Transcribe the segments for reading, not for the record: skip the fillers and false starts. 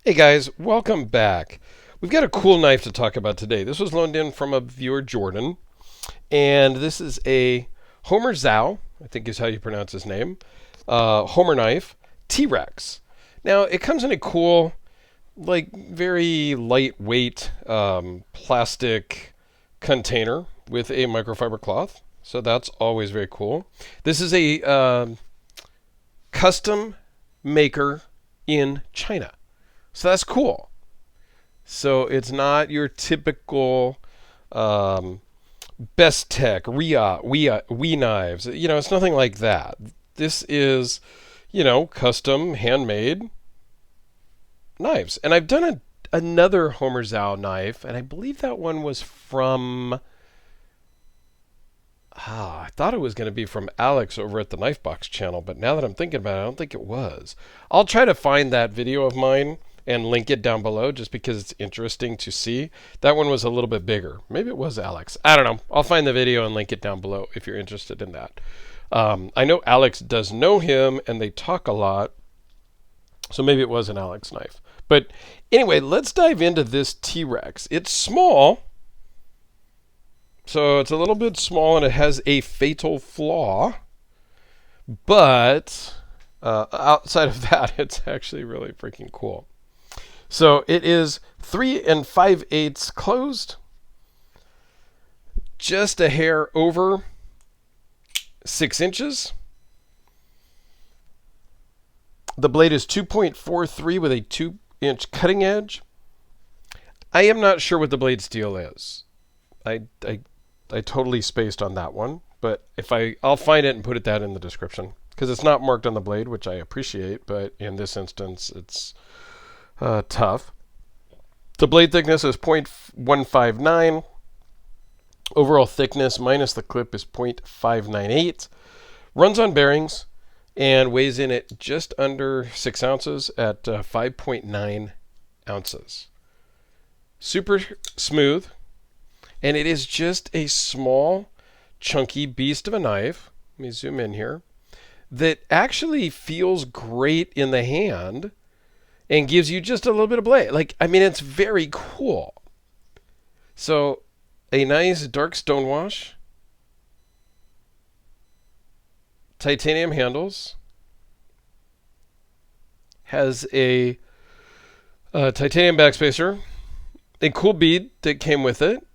Hey guys, welcome back. We've got a cool knife to talk about today. This was loaned in from a viewer, Jordan, and this is a Homer Zhu, I think is how you pronounce his name, Homer knife, T-Rex. Now, it comes in a cool, like, very lightweight plastic container with a microfiber cloth, so that's always very cool. This is a custom maker in China. So that's cool. So it's not your typical Best Tech, We knives. It's nothing like that. This is, custom, handmade knives. And I've done another Homer Zhou knife, and I believe that one was from. I thought it was going to be from Alex over at the Knife Box channel, but now that I'm thinking about it, I don't think it was. I'll try to find that video of mine and link it down below just because it's interesting to see. That one was a little bit bigger. Maybe it was Alex. I don't know. I'll find the video and link it down below if you're interested in that. I know Alex does know him and they talk a lot, so maybe it was an Alex knife. But anyway, let's dive into this T-Rex. It's small. So it's a little bit small and it has a fatal flaw. But outside of that, it's actually really freaking cool. So it is 3 5/8 closed, just a hair over 6 inches. The blade is 2.43 with a 2-inch cutting edge. I am not sure what the blade steel is. I totally spaced on that one, but I'll find it and put that in the description because it's not marked on the blade, which I appreciate, but in this instance, it's tough. The blade thickness is 0.159. Overall thickness minus the clip is 0.598. Runs on bearings and weighs in at just under 6 ounces at 5.9 ounces. Super smooth. And it is just a small, chunky beast of a knife. Let me zoom in here. That actually feels great in the hand and gives you just a little bit of blade. It's very cool. So, a nice dark stonewash. Titanium handles. Has a titanium backspacer. A cool bead that came with it.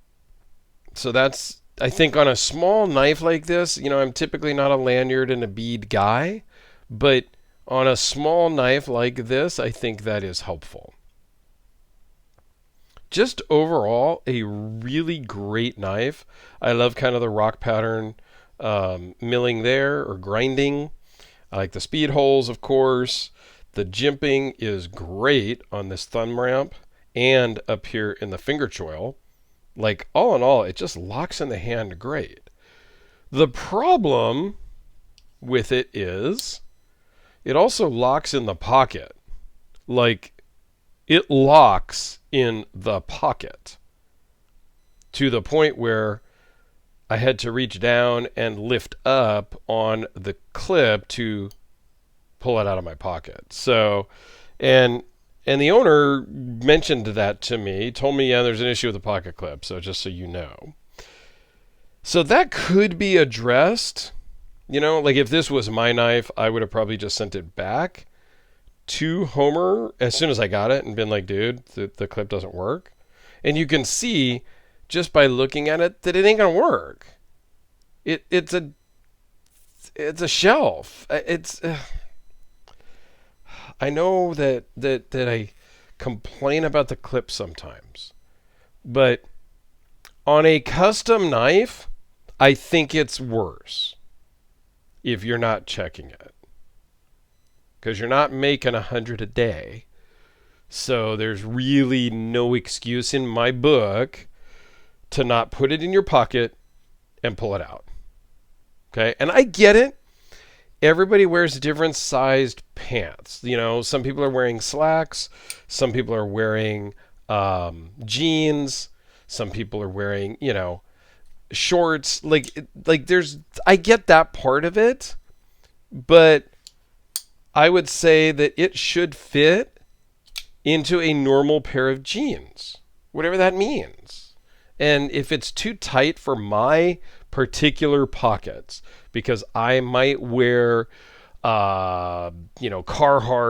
So that's, I think, on a small knife like this, I'm typically not a lanyard and a bead guy, but on a small knife like this, I think that is helpful. Just overall, a really great knife. I love kind of the rock pattern milling there or grinding. I like the speed holes, of course. The jimping is great on this thumb ramp and up here in the finger choil. All in all, it just locks in the hand great. The problem with it is it also locks in the pocket. It locks in the pocket to the point where I had to reach down and lift up on the clip to pull it out of my pocket. So, and the owner mentioned that to me, told me, yeah, there's an issue with the pocket clip, so just so you know. So that could be addressed. If this was my knife, I would have probably just sent it back to Homer as soon as I got it and been like, dude, the clip doesn't work. And you can see just by looking at it that it ain't going to work. It's a shelf. I know that I complain about the clip sometimes, but on a custom knife, I think it's worse if you're not checking it, because you're not making 100 a day. So there's really no excuse in my book to not put it in your pocket and pull it out. Okay, and I get it. Everybody wears different sized pants. Some people are wearing slacks. Some people are wearing jeans. Some people are wearing, shorts. I get that part of it, but I would say that it should fit into a normal pair of jeans, whatever that means. And if it's too tight for my particular pockets, because I might wear, Carhartt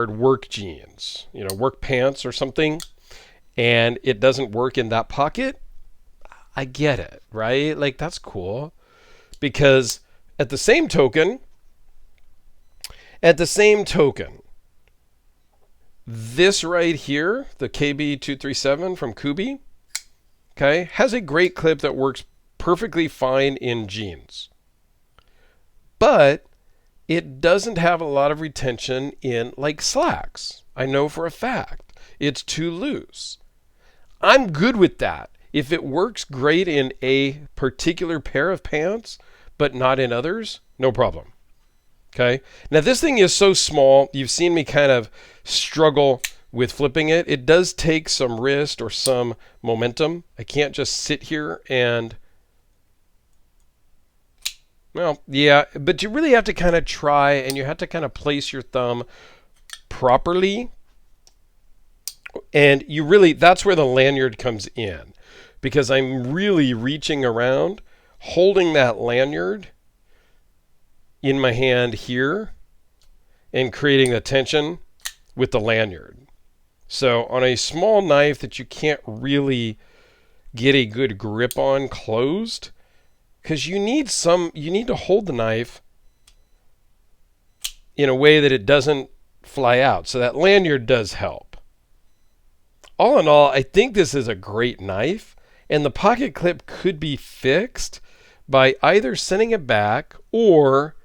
work jeans, work pants or something, and it doesn't work in that pocket, I get it, right? Like, that's cool. Because at the same token, this right here, the KB237 from Kubi, okay, has a great clip that works perfectly fine in jeans. But it doesn't have a lot of retention in, like, slacks. I know for a fact. It's too loose. I'm good with that. If it works great in a particular pair of pants, but not in others, no problem. Okay? Now, this thing is so small, you've seen me kind of struggle with flipping it. It does take some wrist or some momentum. I can't just sit here and... Well, yeah, but you really have to kind of try, and you have to kind of place your thumb properly. And you really, that's where the lanyard comes in. Because I'm really reaching around, holding that lanyard in my hand here, and creating the tension with the lanyard. So on a small knife that you can't really get a good grip on closed, because you need to hold the knife in a way that it doesn't fly out. So that lanyard does help. All in all, I think this is a great knife, and the pocket clip could be fixed by either sending it back or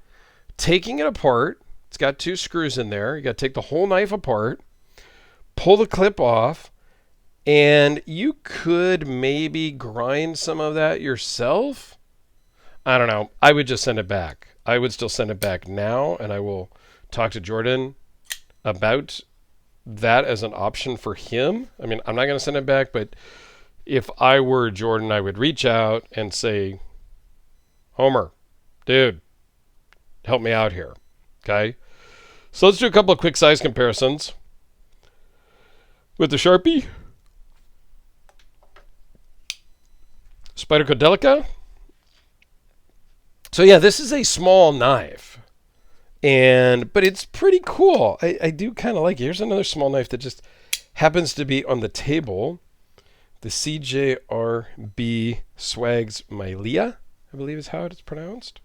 taking it apart. It's got 2 screws in there. You got to take the whole knife apart, pull the clip off, and you could maybe grind some of that yourself. I don't know. I would just send it back. I would still send it back now, and I will talk to Jordan about that as an option for him. I mean, I'm not going to send it back, but if I were Jordan, I would reach out and say, Homer, dude, help me out here. Okay? So let's do a couple of quick size comparisons with the Sharpie Spyderco Delica. So yeah, this is a small knife, but it's pretty cool. I do kind of like it. Here's another small knife that just happens to be on the table. The CJRB Swags Mylea, I believe is how it's pronounced,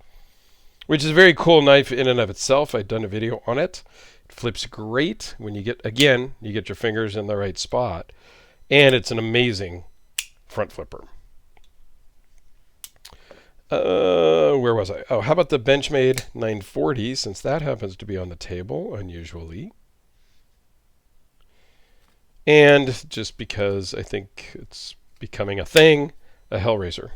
which is a very cool knife in and of itself. I've done a video on it. It flips great when you get your fingers in the right spot, and it's an amazing front flipper. Where was I? Oh, how about the Benchmade 940, since that happens to be on the table, unusually. And just because I think it's becoming a thing, a Hellraiser.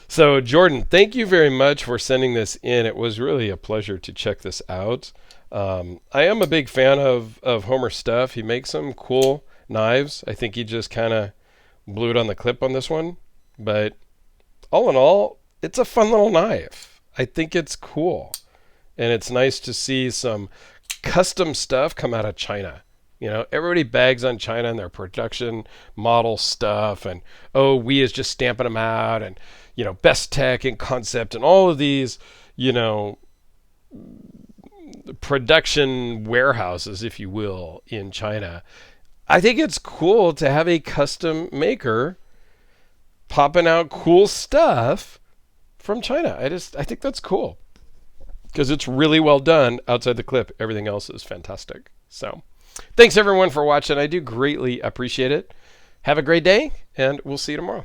So, Jordan, thank you very much for sending this in. It was really a pleasure to check this out. I am a big fan of Homer's stuff. He makes some cool knives. I think he just kind of blew it on the clip on this one. But all in all, it's a fun little knife. I think it's cool. And it's nice to see some custom stuff come out of China. Everybody bags on China and their production model stuff, and we is just stamping them out, and best tech and concept and all of these production warehouses, if you will, in China. I think it's cool to have a custom maker popping out cool stuff from China. I think that's cool because it's really well done outside the clip. Everything else is fantastic. So thanks everyone for watching. I do greatly appreciate it. Have a great day, and we'll see you tomorrow.